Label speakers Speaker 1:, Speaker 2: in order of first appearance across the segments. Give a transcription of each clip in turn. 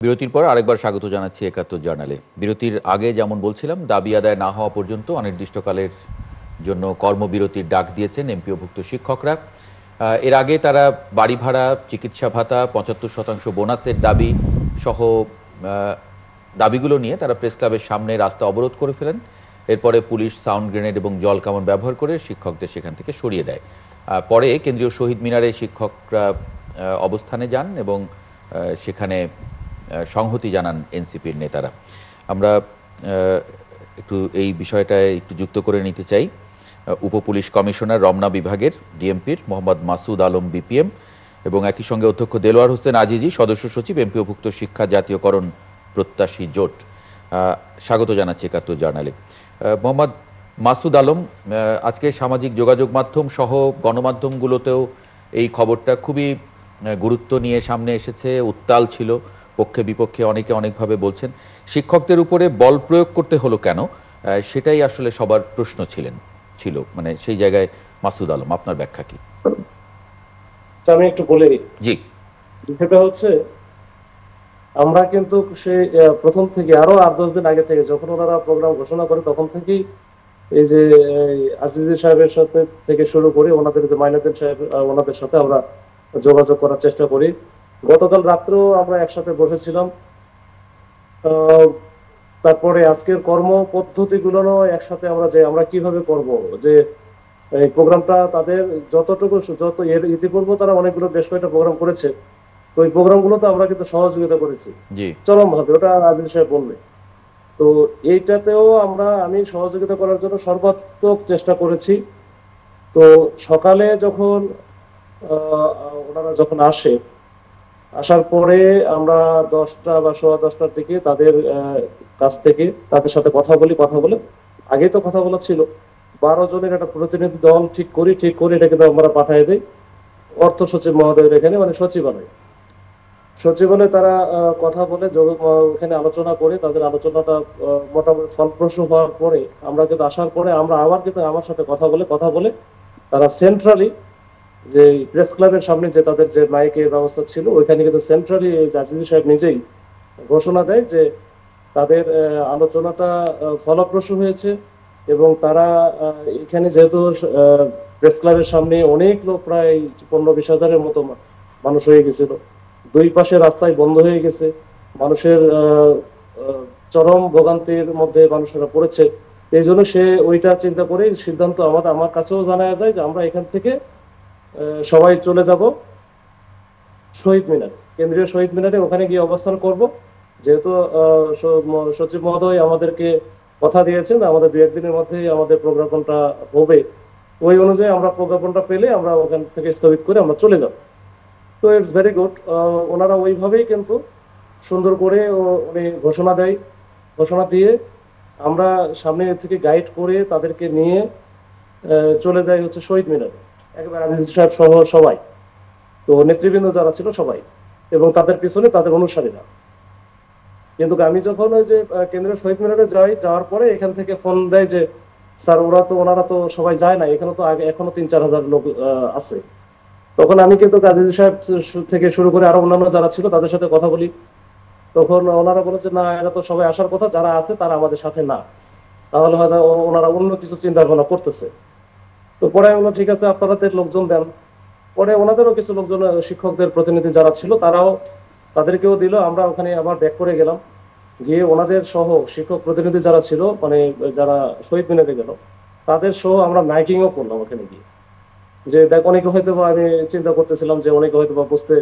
Speaker 1: বিরতির পর আরেকবার স্বাগত জানাচ্ছি একাত্তর জার্নালে। বিরতির আগে যেমন বলছিলাম, দাবি আদায় না হওয়া পর্যন্ত অনির্দিষ্টকালের জন্য কর্মবিরতির ডাক দিয়েছেন এমপিওভুক্ত শিক্ষকরা। এর আগে তারা বাড়ি ভাড়া, চিকিৎসা ভাতা, ৭৫% বোনাসের দাবি সহ দাবিগুলো নিয়ে তারা প্রেস ক্লাবের সামনে রাস্তা অবরোধ করে ফেলেন। এরপরে পুলিশ সাউন্ড গ্রেনেড এবং জল কামান ব্যবহার করে শিক্ষকদের সেখান থেকে সরিয়ে দেয়। পরে কেন্দ্রীয় শহীদ মিনারে শিক্ষকরা অবস্থানে যান এবং সেখানে সংহতি জানান এনসিপির নেতারা। আমরা একটু এই বিষয়টায় একটু যুক্ত করে নিতে চাই উপপুলিশ কমিশনার রমনা বিভাগের ডিএমপির মোহাম্মদ মাসুদ আলম বিপিএম এবং একই সঙ্গে অধ্যক্ষ দেলোয়ার হোসেন আজিজি, সদস্য সচিব এমপিওভুক্ত শিক্ষা জাতীয়করণ প্রত্যাশী জোট। স্বাগত জানাচ্ছি একাত্তর জার্নালে। মোহাম্মদ মাসুদ আলম, আজকে সামাজিক যোগাযোগ মাধ্যম সহ গণমাধ্যমগুলোতেও এই খবরটা খুবই গুরুত্ব নিয়ে সামনে এসেছে, উত্তাল ছিল, পক্ষে বিপক্ষে অনেকে অনেকভাবে বলছেন। শিক্ষকদের উপরে বল প্রয়োগ করতে হলো কেন, সেটাই আসলে সবার প্রশ্ন ছিল মানে সেই জায়গায় মাসুদ আলম, আপনার ব্যাখ্যা কি?
Speaker 2: আমি একটু বলে নিই।
Speaker 1: জি,
Speaker 2: বিষয়টা হচ্ছে, আমরা কিন্তু সেই প্রথম থেকে আরো ৮-১০ দিন আগে থেকে যখন ওনারা প্রোগ্রাম ঘোষণা করে তখন থেকেই এই যে আজিজি সাহেবের সাথে থেকে শুরু করে ওনাদের যে মাইনুদ্দিন সাহেব, ওনাদের সাথে আমরা যোগাযোগ করার চেষ্টা করি। গতকাল রাত্রেও আমরা একসাথে বসেছিলাম। তারপরে আজকের কর্ম পদ্ধতি গুলো একসাথে আমরা কিভাবে করব, যে এই প্রোগ্রামটা তাদের যতটুকু যত ইতিপূর্বে তারা অনেকগুলো বেশ কয়েকটা প্রোগ্রাম করেছে, তো এই প্রোগ্রাম গুলোতে আমরা কিন্তু সহযোগিতা করেছি চরম ভাবে, ওটা আজিজ সাহেব বলবে। তো এইটাতেও আমি সহযোগিতা করার জন্য সর্বাত্মক চেষ্টা করেছি। তো সকালে যখন ওনারা যখন আসার পরে আমরা 10টা বা 10:15টার দিকে তাদের কাছ থেকে তাদের সাথে কথা বলে আগেই তো কথা বলা ছিল, 12 জনের একটা প্রতিনিধি দল ঠিক করি এটা কিন্তু আমরা পাঠিয়ে দিই অর্থ সচিব মহোদয়ের এখানে, মানে সচিবালয়ে তারা কথা বলে ওখানে আলোচনা করে তাদের আলোচনাটা মোটামুটি ফলপ্রসূ হওয়ার পরে আমরা কিন্তু আসার পরে আমরা আবার কিন্তু আমার সাথে কথা বলে তারা সেন্ট্রালি যে প্রেস ক্লাবের সামনে যে তাদের যে মাইকের ব্যবস্থা ছিল ওইখানে কিন্তু সেন্ট্রালি আজিজি সাহেব নিজেই ঘোষণা দেয় যে তাদের আলোচনাটা ফলপ্রসূ হয়েছে এবং তারা এখানে যেহেতু প্রেস ক্লাবের সামনে অনেক লোক, প্রায় 15-20 হাজারের মতো মানুষ হয়ে গেছিল, দুই পাশে রাস্তায় বন্ধ হয়ে গেছে, মানুষের চরম ভোগান্তির মধ্যে মানুষেরা পড়েছে। এই জন্য সে ওইটা চিন্তা করে সিদ্ধান্ত আমার কাছেও জানা যায় যে আমরা এখান থেকে সবাই চলে যাব শহীদ মিনার, কেন্দ্রীয় শহীদ মিনারে, ওখানে গিয়ে অবস্থান করব। যেহেতু সচিব মহোদয় আমাদেরকে কথা দিয়েছেন আমাদের 2-1 দিনের মধ্যেই আমাদের প্রজ্ঞাপনটা হবে, ওই অনুযায়ী আমরা প্রজ্ঞাপনটা পেলে আমরা ওখান থেকে স্থগিত করে আমরা চলে যাব। তো ইটস ভেরি গুড, ওনারা ওইভাবেই কিন্তু সুন্দর করে উনি ঘোষণা দিয়ে আমরা সামনে থেকে গাইড করে তাদেরকে নিয়ে চলে যাই হচ্ছে শহীদ মিনারে, একেবারে আজিজ সাহেব সহ সবাই, তো নেতৃবৃন্দ যারা ছিল সবাই এবং তাদের পিছনে তাদের অনুসারীরা। কিন্তু আমি যখন ওই যে কেন্দ্রীয় শহীদ মিনারে যাওয়ার পরে এখান থেকে ফোন দেয় যে স্যার ওনারা তো সবাই যায় না, এখানে তো এখনো 3-4 হাজার লোক আছে। তখন আমি কিন্তু আজিজ সাহেব থেকে শুরু করে আরো অন্যান্য যারা ছিল তাদের সাথে কথা বলি, তখন ওনারা বলেছে না, এরা তো সবাই আসার কথা, যারা আছে তারা আমাদের সাথে না, তাহলে হয়তো ওনারা অন্য কিছু চিন্তা ভাবনা করতেছে। তো পরে আমি ঠিক আছে আপনাদের লোকজন দেন। পরে ওনাদেরও কিছু লোকজন, শিক্ষকদের প্রতিনিধি যারা ছিল তাদেরকেও দিল। আমরা ওখানে আবার ব্যাক করে গেলাম, গিয়ে ওনাদের সহ শিক্ষক প্রতিনিধি যারা ছিল, মানে যারা শহীদ মিনারে গেল তাদের সহ আমরা মাইকিংও করলাম ওখানে গিয়ে। যে দেখ, অনেকে হয়তো বা আমি চিন্তা করতেছিলাম যে অনেকে হয়তো বা বুঝতে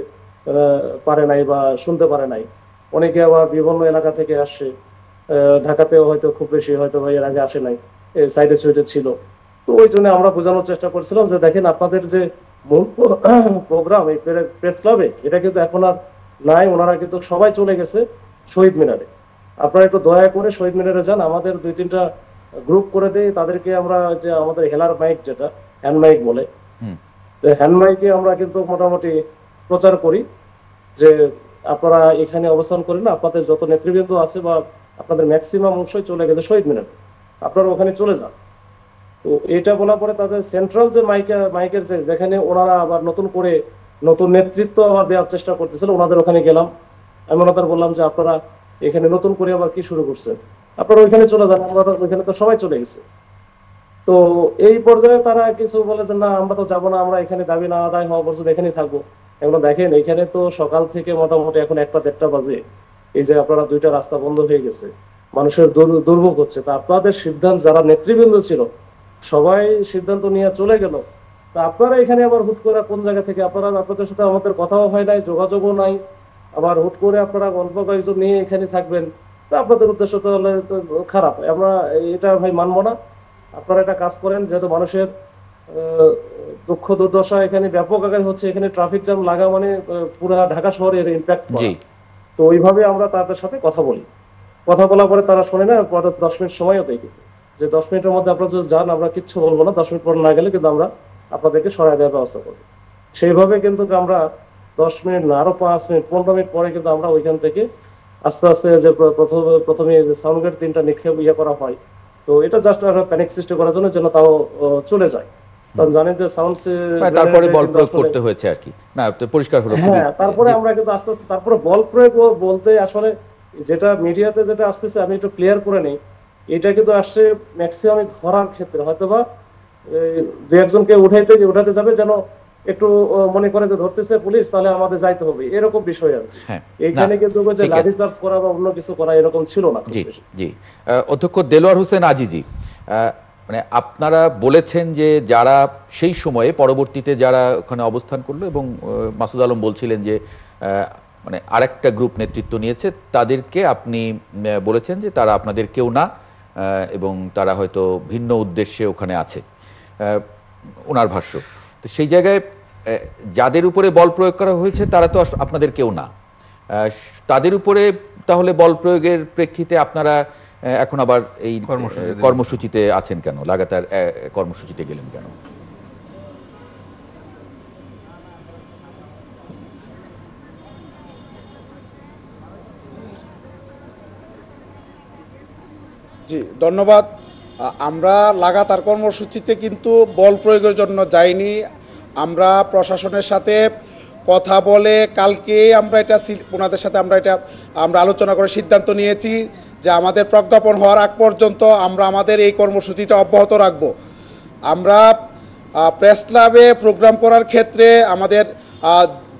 Speaker 2: পারে নাই বা শুনতে পারে নাই, অনেকে আবার বিভিন্ন এলাকা থেকে আসছে, ঢাকাতেও হয়তো খুব বেশি হয়তো বা এর আগে আসে নাই, সাইডে সুইডে ছিল। তো ওই জন্য আমরা বোঝানোর চেষ্টা করছিলাম যে দেখেন আপনাদের যে মূল প্রোগ্রাম এই প্রেস ক্লাবে, এটা কিন্তু এখন আর নাই, ওনারা কিন্তু সবাই চলে গেছে শহীদ মিনারে। আপনারা একটু দয়া করে শহীদ মিনারে যান, আমাদের 2-3টা গ্রুপ করে দেই তাদেরকে, আমরা যে আমাদের হেলার মাইক যেটা হ্যান্ড মাইক বলে, হ্যান্ড মাইকে আমরা কিন্তু মোটামুটি প্রচার করি যে আপনারা এখানে অবস্থান করেন, আপনাদের যত নেতৃবৃন্দ আছে বা আপনাদের ম্যাক্সিমাম অংশই চলে গেছে শহীদ মিনারে, আপনারা ওখানে চলে যান। তো এটা বলার পরে তাদের সেন্ট্রাল যে মাইকের যেখানে ওনারা আবার নতুন করে নতুন নেতৃত্ব আবার দেওয়ার চেষ্টা করতেছিল, ওনাদের ওখানে গেলাম, আমি ওনাদের বললাম যে আপনারা এখানে নতুন করে আবার কি শুরু করছেন, আপনারা ওইখানে চলে যান, আমরা ওইখানে তো সবাই চলে গেছে। তো এই পর্যায়ে তারা কিছু বলে যে না আমরা তো যাবো না, আমরা এখানে দাবি না আদায় হওয়া পর্যন্ত এখানেই থাকবো। এখন দেখেন এখানে তো সকাল থেকে মোটামুটি এখন 1টা 1.5টা বাজে, এই যে আপনারা 2টা রাস্তা বন্ধ হয়ে গেছে, মানুষের দুর্ভোগ হচ্ছে, তা আপনাদের সিদ্ধান্ত যারা নেতৃবৃন্দ ছিল সবাই সিদ্ধান্ত নিয়ে চলে গেল, তা আপনারা এখানে আবার হুট করে কোন জায়গা থেকে, আপনারা আপনাদের সাথে আমাদের কথাও হয় নাই, যোগাযোগও নাই, আবার হুট করে আপনারা অল্প কয়েকজন নিয়ে এখানে থাকবেন, তা আপনাদের উদ্দেশ্য তো হলে তো খারাপ, আমরা এটা ভাই মানবো না। আপনারা একটা কাজ করেন, যেহেতু মানুষের দুঃখ দুর্দশা এখানে ব্যাপক আকারে হচ্ছে, এখানে ট্রাফিক জ্যাম লাগা মানে পুরো ঢাকা শহরে এর ইম্প্যাক্ট
Speaker 1: জি।
Speaker 2: পড়া। তো ওইভাবে আমরা তাদের সাথে কথা বলি, কথা বলার পরে তারা শোনে না, পরে 10 মিনিট সময়ও দেয়, কিন্তু যে 10 মিনিটের মধ্যে আপনারা যদি যান আমরা কিচ্ছু বলবো না, 10 মিনিট পর না গেলে কিন্তু আমরা আপনাদেরকে সরাই দেওয়ার ব্যবস্থা করবো। সেইভাবে কিন্তু আমরা 10 মিনিট না, আরো 5 মিনিট 15 মিনিট পরে কিন্তু আমরা ওইখান থেকে আস্তে আস্তে যে প্রথমে যে সাউন্ড গেট 3টা নিক্ষেপ করা হয়, তো এটা জাস্ট একটা প্যানিক সৃষ্টি করার জন্য যেন তাও চলে যায়, কারণ জানেন যে সাউন্ড
Speaker 1: মানে তারপরে বল প্রয়োগ করতে হয়েছে আর কি, না তো পরিষ্কার হলো খুবই।
Speaker 2: হ্যাঁ, তারপরে আমরা কিন্তু আস্তে আস্তে তারপরে বল প্রয়োগ বলতে আসলে যেটা মিডিয়াতে যেটা আসতেছে আমি একটু ক্লিয়ার করে নেই, এটা কিন্তু আসছে ম্যাক্সিমাম ধরার ক্ষেত্রে, হয়তোবা দু একজনকে উঠাতে যাবে যেন একটু মনে করে যে ধরতেছে পুলিশ, তাহলে আমাদের যাইতে হবে, এরকম বিষয় আর কি।
Speaker 1: হ্যাঁ, না
Speaker 2: এইখানে কিন্তু ওই যে
Speaker 1: ঠিক আছে।
Speaker 2: লাঠি চার্জ করা বা অন্য কিছু করা এরকম ছিল না খুব
Speaker 1: জি
Speaker 2: বেশি।
Speaker 1: জি। অধ্যক্ষ দেলোয়ার হোসেন আজিজি, মানে আপনারা বলেছেন যে যারা সেই সময়ে পরবর্তীতে যারা ওখানে অবস্থান করলো এবং মাসুদ আলম বলছিলেন যে মানে আরেকটা গ্রুপ নেতৃত্ব নিয়েছে, তাদেরকে আপনি বলেছেন যে তারা আপনাদের কেউ না এবং তারা হয়তো ভিন্ন উদ্দেশ্যে ওখানে আছে, ওনার ভাষ্য। তো সেই জায়গায় যাদের উপরে বল প্রয়োগ করা হয়েছে তারা তো আপনাদের কেউ না, তাদের উপরে তাহলে বল প্রয়োগের প্রেক্ষিতে আপনারা এখন আবার এই কর্মসূচিতে আছেন কেন, লাগাতার কর্মসূচিতে গেলেন কেন?
Speaker 3: জি ধন্যবাদ। আমরা লাগাতার কর্মসূচিতে কিন্তু বল প্রয়োগের জন্য যাইনি, আমরা প্রশাসনের সাথে কথা বলে কালকে আমরা এটা ওনাদের সাথে আমরা আলোচনা করে সিদ্ধান্ত নিয়েছি যে আমাদের প্রজ্ঞাপন হওয়ার আগ পর্যন্ত আমরা আমাদের এই কর্মসূচিটা অব্যাহত রাখব। আমরা প্রেস ক্লাবে প্রোগ্রাম করার ক্ষেত্রে আমাদের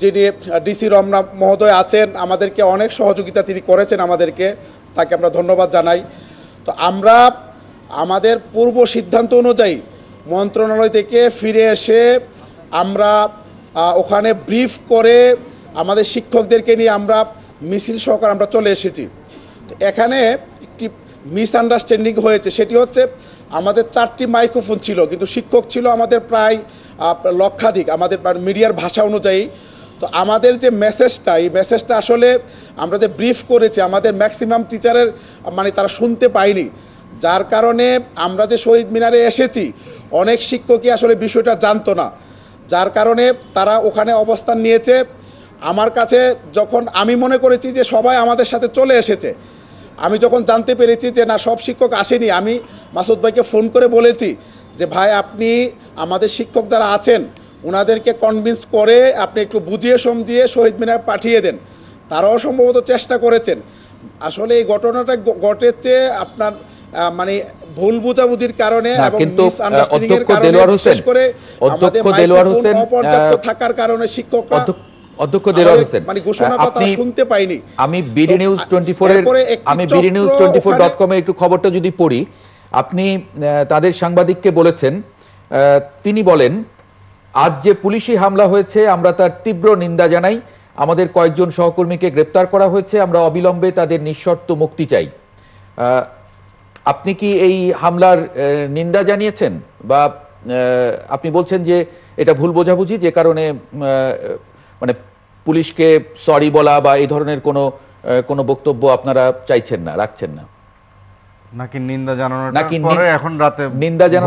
Speaker 3: যিনি ডিসি রমনা মহোদয় আছেন, আমাদেরকে অনেক সহযোগিতা তিনি করেছেন আমাদেরকে, তাকে আমরা ধন্যবাদ জানাই। তো আমরা আমাদের পূর্ব সিদ্ধান্ত অনুযায়ী মন্ত্রণালয় থেকে ফিরে এসে আমরা ওখানে ব্রিফ করে আমাদের শিক্ষকদেরকে নিয়ে আমরা মিছিল সহকারে আমরা চলে এসেছি। তো এখানে একটি মিসআন্ডারস্ট্যান্ডিং হয়েছে, সেটি হচ্ছে আমাদের 4টি মাইক্রোফোন ছিল কিন্তু শিক্ষক ছিল আমাদের প্রায় লক্ষাধিক আমাদের মিডিয়ার ভাষা অনুযায়ী। তো আমাদের যে মেসেজটা, এই মেসেজটা আসলে আমরা যে ব্রিফ করেছি আমাদের ম্যাক্সিমাম টিচারের মানে তারা শুনতে পায়নি, যার কারণে আমরা যে শহীদ মিনারে এসেছি অনেক শিক্ষকই আসলে বিষয়টা জানতো না, যার কারণে তারা ওখানে অবস্থান নিয়েছে। আমার কাছে যখন আমি মনে করেছি যে সবাই আমাদের সাথে চলে এসেছে, আমি যখন জানতে পেরেছি যে না সব শিক্ষক আসেনি, আমি মাসুদ ভাইকে ফোন করে বলেছি যে ভাই আপনি আমাদের শিক্ষক যারা আছেন ওনাদেরকে কনভিন্স করে আপনি একটু বুঝিয়ে সমঝিয়ে শহীদ মিনার পাঠিয়ে দেন। তারাও সম্ভবত চেষ্টা করেছেন। আসলে এই ঘটনাটা ঘটেছে আপনার মানে ভুল বুঝাবুঝির কারণে এবং মিসআন্ডারস্ট্যান্ডিং এর কারণে, বিশেষ করে আমাদের মাইক্রোফোন অপর্যাপ্ত থাকার কারণে শিক্ষকরা
Speaker 1: অধ্যক্ষ দেলোয়ার হোসেন
Speaker 3: মানে ঘোষণাটা তারা শুনতে পায়নি।
Speaker 1: আমি বিডি নিউজ 24.com এর একটু খবরটা যদি পড়ি, আপনি তাদের সাংবাদিককে বলেছেন, তিনি বলেন আজ যে পুলিশি হামলা হয়েছে আমরা তার তীব্র নিন্দা জানাই, আমাদের কয়েকজন সহকর্মীকে গ্রেপ্তার করা হয়েছে, আমরা অবিলম্বে তাদের নিঃশর্ত মুক্তি চাই। আপনি কি এই হামলার নিন্দা জানিয়েছেন, বা আপনি বলছেন যে এটা ভুল বোঝাবুঝি যে কারণে মানে পুলিশকে সরি বলা বা এই ধরনের কোনো বক্তব্য আপনারা চাইছেন না, রাখছেন না,
Speaker 4: নাকি নিন্দা জানানোর পরে এখন রাতে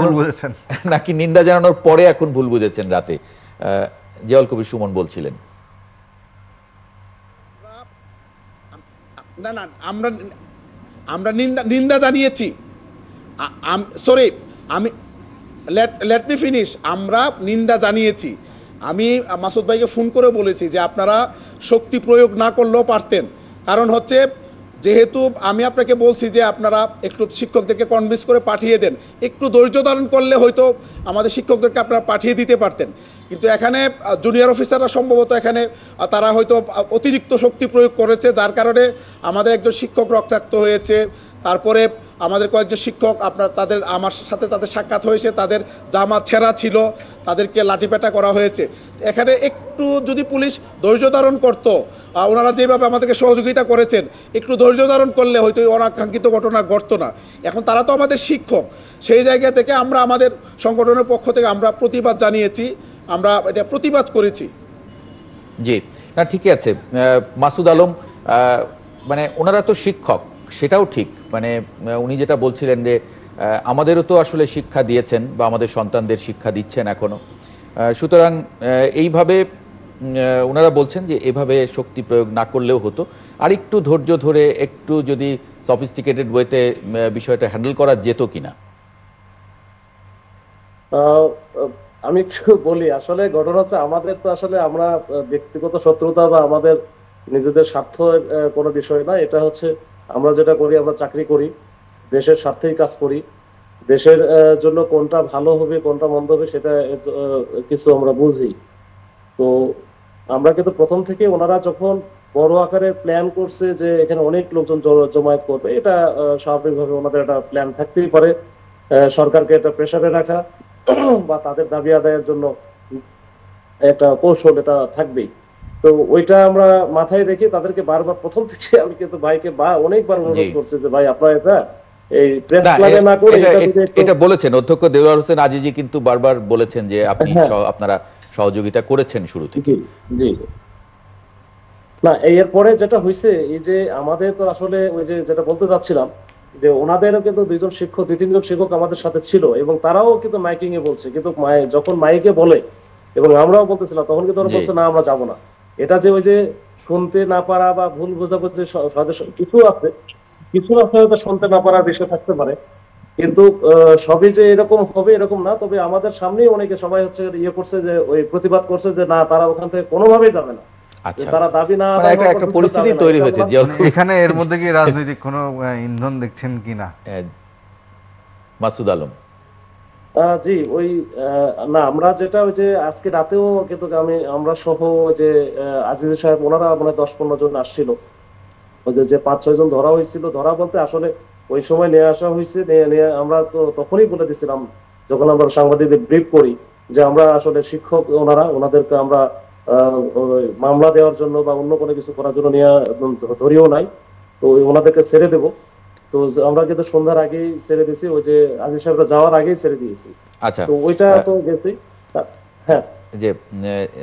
Speaker 4: ভুল বুঝেছেন,
Speaker 1: নাকি নিন্দা জানানোর পরে এখন ভুল বুঝেছেন রাতে? জিয়াউল কবির সুমন বলছিলেন।
Speaker 3: না না আমরা নিন্দা জানিয়েছি। সরি, আমি লেট মি ফিনিশ। আমরা নিন্দা জানিয়েছি। আমি মাসুদ ভাইকে ফোন করে বলেছি যে আপনারা শক্তি প্রয়োগ না করলেও পারতেন, কারণ হচ্ছে যেহেতু আমি আপনাকে বলছি যে আপনারা একটু শিক্ষকদেরকে কনভিন্স করে পাঠিয়ে দেন, একটু ধৈর্য ধারণ করলে হয়তো আমাদের শিক্ষকদেরকে আপনারা পাঠিয়ে দিতে পারতেন। কিন্তু এখানে জুনিয়র অফিসাররা সম্ভবত এখানে তারা হয়তো অতিরিক্ত শক্তি প্রয়োগ করেছে, যার কারণে আমাদের একজন শিক্ষক রক্তাক্ত হয়েছে। তারপরে আমাদের কয়েকজন শিক্ষক তাদের আমার সাথে তাদের সাক্ষাৎ হয়েছে, তাদের জামা ছেঁড়া ছিল, তাদেরকে লাঠিপেটা করা হয়েছে। এখানে একটু যদি পুলিশ ধৈর্য ধারণ করতো, ওনারা যেভাবে আমাদেরকে সহযোগিতা করেছেন, একটু ধৈর্য ধারণ করলে হয়তো এই অনাকাঙ্ক্ষিত ঘটনা ঘটতো না। এখন তারা তো আমাদের শিক্ষক, সেই জায়গা থেকে আমরা আমাদের সংগঠনের পক্ষ থেকে আমরা প্রতিবাদ জানিয়েছি, আমরা এটা প্রতিবাদ করেছি।
Speaker 1: জি, না ঠিকই আছে। মাসুদ আলম, মানে ওনারা তো শিক্ষক, সেটাও ঠিক। মানে উনি যেটা বলছিলেন যে আমাদেরও তো আসলে শিক্ষা দিয়েছেন বা আমাদের সন্তানদের শিক্ষা দিচ্ছেন এখনো। সুতরাং এইভাবে ওনারা বলছেন যে এভাবে শক্তি প্রয়োগ না করলেও হতো, আর একটু ধৈর্য ধরে একটু যদি সফিস্টিকেটেড ওয়েতে বিষয়টা হ্যান্ডেল করা যেত কিনা।
Speaker 2: আমি একটু বলি, আসলে ঘটনা হচ্ছে আমাদের তো আসলে আমরা ব্যক্তিগত শত্রুতা বা আমাদের নিজেদের স্বার্থের কোনো বিষয় না। এটা হচ্ছে আমরা যেটা করি, আমরা চাকরি করি, দেশের স্বার্থেই কাজ করি। দেশের জন্য কোনটা ভালো হবে কোনটা মন্দ হবে সেটা কিছু আমরা বুঝি। তো আমরা কিন্তু প্রথম থেকে ওনারা যখন বড় আকারে প্ল্যান করছে যে এখানে অনেক লোকজন জমায়েত করবে, এটা স্বাভাবিকভাবে ওনাদের একটা প্ল্যান থাকতেই পারে, সরকারকে একটা প্রেসারে রাখা বা তাদের দাবি আদায়ের জন্য একটা কৌশল এটা থাকবেই। তো ওইটা আমরা মাথায় রেখে তাদেরকে বারবার প্রথম থেকে আমি কিন্তু ভাইকে অনেকবার অনুরোধ করছি যে ভাই আপনারা এটা এই প্রেস ক্লাবে না করে
Speaker 1: এটা বলেছেন অধ্যক্ষ দেলোয়ার হোসেন আজিজি, কিন্তু বারবার বলেছেন যে আপনি আপনারা সহযোগিতা করেছেন শুরু থেকে।
Speaker 2: জি না, এরপরে যেটা হয়েছে এই যে আমাদের তো আসলে ওই যে যেটা বলতে চাচ্ছিলাম যে ওনাদেরও কিন্তু দুই তিনজন শিক্ষক আমাদের সাথে ছিল এবং তারাও কিন্তু মাইকিং এ বলছে, কিন্তু যখন মাইকে বলে এবং আমরাও বলতেছিলাম তখন কিন্তু ওরা বলছে না আমরা যাবো না। এটা যে ওই যে শুনতে না পারা বা ভুল বোঝাবুঝি কিছু আছে, হয়তো শুনতে না পারার বিষয় থাকতে পারে, কিন্তু সবই যে এরকম হবে এরকম না। তবে আমাদের সামনেই অনেকে সবাই হচ্ছে ইয়ে করছে যে ওই প্রতিবাদ করছে যে না তারা ওখান থেকে কোনোভাবেই যাবে না। তারা দাবি না,
Speaker 1: একটা পরিস্থিতি তৈরি হয়েছে
Speaker 4: এখানে। এর মধ্যে কি রাজনৈতিক কোনো ইন্ধন দেখছেন কিনা
Speaker 1: মাসুদ আলম?
Speaker 2: জি ওই না, আমরা যেটা ওই যে আজকে রাতেও কিন্তু আমরা সহ যে আজিজ সাহেব ওনারা মানে 10-15 জন আসছিল, ওই যে 5-6 জন ধরা হয়েছিল। ধরা বলতে আসলে ওই সময় নিয়ে আসা হয়েছে, আমরা তো তখনই বলে দিছিলাম যখন আমরা সাংবাদিকদের ব্রিফ করি যে আমরা আসলে শিক্ষক, ওনাদেরকে আমরা মামলা দেওয়ার জন্য বা অন্য কোনো কিছু করার জন্য নিয়ে ধরিও নাই, তো ওনাদেরকে ছেড়ে দেব। তো আমরা কিন্তু সন্ধ্যার আগেই ছেড়ে দিয়েছি, ওই যে আজিজ সাহেবরা যাওয়ার আগেই ছেড়ে দিয়েছি।
Speaker 1: আচ্ছা,
Speaker 2: তো ওইটা তো গেছি। হ্যাঁ,
Speaker 1: যে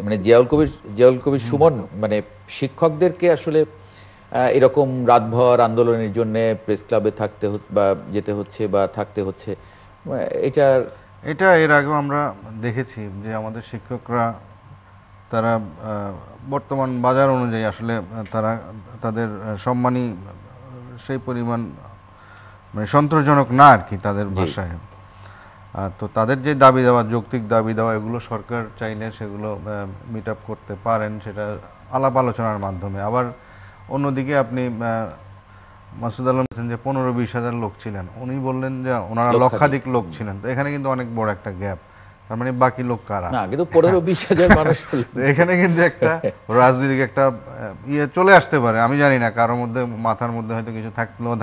Speaker 1: মানে জিয়াউল কবির সুমন, মানে শিক্ষকদেরকে আসলে এরকম রাতভর আন্দোলনের জন্য প্রেস ক্লাবে থাকতে বা যেতে হচ্ছে বা থাকতে হচ্ছে, এটা
Speaker 4: এর আগেও আমরা দেখেছি যে আমাদের শিক্ষকরা তারা বর্তমান বাজার অনুযায়ী আসলে তারা তাদের সম্মানী সেই পরিমাণ মানে সন্তোষজনক না আর কি তাদের ভাষায়। তো তাদের যে দাবি দেওয়া, যৌক্তিক দাবি দেওয়া, এগুলো সরকার চাইলে সেগুলো মিট আপ করতে পারেন, সেটা আলাপ আলোচনার মাধ্যমে। আবার অন্যদিকে আপনি মাসুদ আলম বলছেন যে 15-20 হাজার লোক ছিলেন, উনি বললেন যে ওনারা লক্ষাধিক লোক ছিলেন। তো এখানে কিন্তু অনেক বড় একটা গ্যাপ। তার মানে বাকি লোক কারা?
Speaker 1: না, কিন্তু 15-20 হাজার মানুষ
Speaker 4: এখানে কিন্তু একটা রাজনৈতিক একটা ইয়ে চলে আসতে পারে। আমি জানি না, কারোর মধ্যে মাথার মধ্যে হয়তো কিছু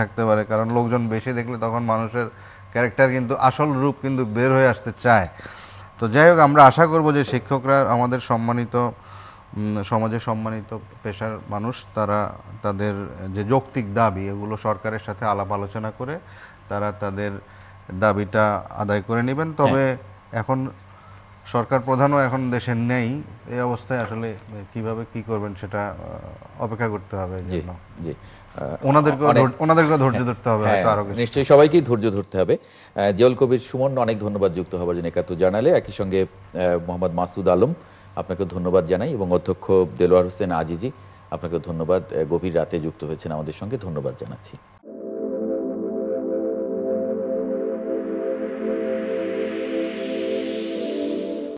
Speaker 4: থাকতে পারে, কারণ লোকজন বেশি দেখলে তখন মানুষের ক্যারেক্টার কিন্তু আসল রূপ কিন্তু বের হয়ে আসতে চায়। তো যাই হোক, আমরা আশা করব যে শিক্ষকরা আমাদের সম্মানিত সমাজে সম্মানিত পেশার মানুষ, তারা তাদের যে যৌক্তিক দাবি এগুলো সরকারের সাথে আলাপ আলোচনা করে তারা তাদের দাবিটা আদায় করে নেবেন। তবে এখন সরকার প্রধানও এখন দেশে নেই, এই অবস্থায় আসলে কিভাবে কি করবেন সেটা অপেক্ষা করতে হবে। ওনাদেরকে ধৈর্য ধরতে হবে।
Speaker 1: নিশ্চয়ই সবাইকেই ধৈর্য ধরতে হবে। জিয়াউল কবির সুমন, অনেক ধন্যবাদ যুক্ত হওয়ার জন্য একাত্তর জার্নালে। একই সঙ্গে মোহাম্মদ মাসুদ আলম, আপনাকে ধন্যবাদ জানাই, এবং অধ্যক্ষ দেলোয়ার হোসেন আজিজি, আপনাকে ধন্যবাদ। গভীর রাতে যুক্ত হয়েছেন আমাদের সঙ্গে, ধন্যবাদ জানাচ্ছি।